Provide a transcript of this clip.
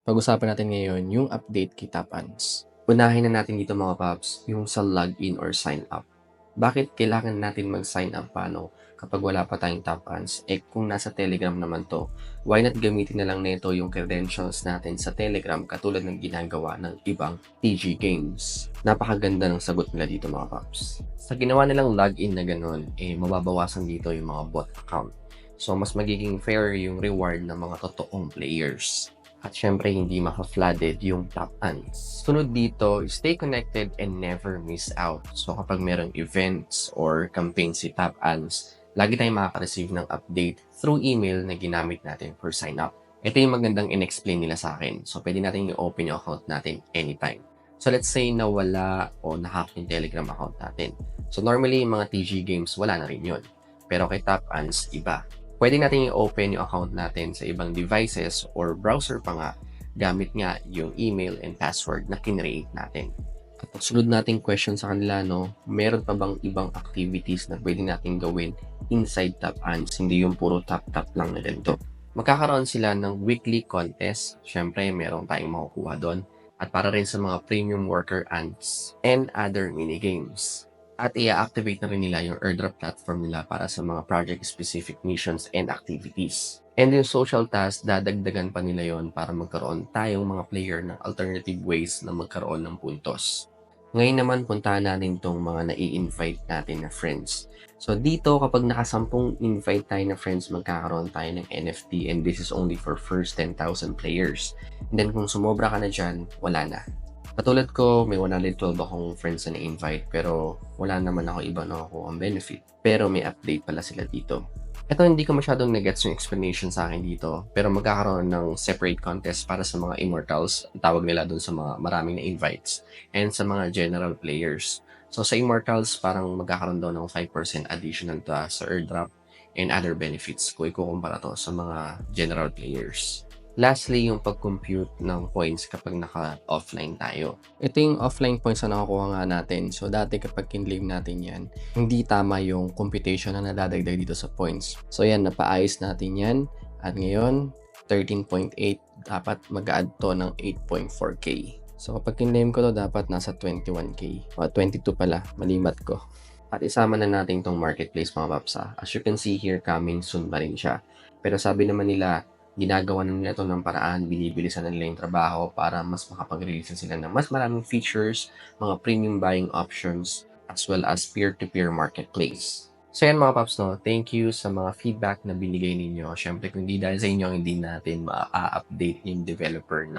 Pag-usapan natin ngayon yung update kay Tapans. Unahin na natin dito mga paps, yung sa login or sign up. Bakit kailangan natin mag-sign up kapag wala pa tayong Tapans? Kung nasa Telegram naman to, why not gamitin na lang nito yung credentials natin sa Telegram katulad ng ginagawa ng ibang TG Games? Napakaganda ng sagot nila dito mga paps. Sa ginawa nilang login na ganun, mababawasan dito yung mga bot account. So, mas magiging fair yung reward ng mga totoong players. At syempre, hindi maka-flooded yung top ants. Sunod dito, stay connected and never miss out. So kapag merong events or campaign si top ants, lagi tayong makaka-receive ng update through email na ginamit natin for sign up. Ito yung magandang in-explain nila sa akin. So pwede natin i-open yung account natin anytime. So let's say na wala o nahack yung Telegram account natin. So normally, yung mga TG games, wala na rin yun. Pero kay top ants, iba. Pwede natin i-open yung account natin sa ibang devices or browser pa nga gamit nga yung email and password na kinreate natin. At ang sunod nating question sa kanila, meron pa bang ibang activities na pwede natin gawin inside Top Ants, hindi yung puro tap-tap lang na ganito. Magkakaroon sila ng weekly contest. Syempre, meron tayong makukuha doon. At para rin sa mga premium worker ants and other minigames. At i-activate na rin nila yung airdrop platform nila para sa mga project-specific missions and activities. And yung social task, dadagdagan pa nila yon para magkaroon tayong mga player ng alternative ways na magkaroon ng puntos. Ngayon naman, puntahan natin tong mga nai-invite natin na friends. So dito, kapag nakasampung invite tayo na friends, magkakaroon tayo ng NFT and this is only for first 10,000 players. And then kung sumobra ka na dyan, wala na. Katulad ko, may 112 akong friends na na-invite pero wala naman ako iba na ako ang benefit. Pero may update pala sila dito. Ito hindi ko masyadong nagets yung explanation sa akin dito pero magkakaroon ng separate contest para sa mga immortals. Ang tawag nila dun sa mga maraming na invites and sa mga general players. So sa immortals, parang magkakaroon daw ng 5% additional sa airdrop and other benefits kung ikukumpara to sa mga general players. Lastly, yung pag-compute ng points kapag naka-offline tayo. Ito yung offline points na nakakuha nga natin. So, dati kapag kinleam natin yan, hindi tama yung computation na nadadagdag dito sa points. So, yan, napaayos natin yan. At ngayon, 13.8, dapat mag-add to ng 8.4K. So, kapag kinleam ko to, dapat nasa 21K. O, 22 pala, malimat ko. At isama na natin tong marketplace mga papsa. As you can see here, coming soon pa rin siya. Pero sabi naman nila, ginagawa na nila ito ng paraan, binibilisan na nila yung trabaho para mas makapag-release sila ng mas maraming features, mga premium buying options, as well as peer-to-peer marketplace. So yan mga paps, thank you sa mga feedback na binigay ninyo. Siyempre kung hindi dahil sa inyo, hindi natin ma-update yung developer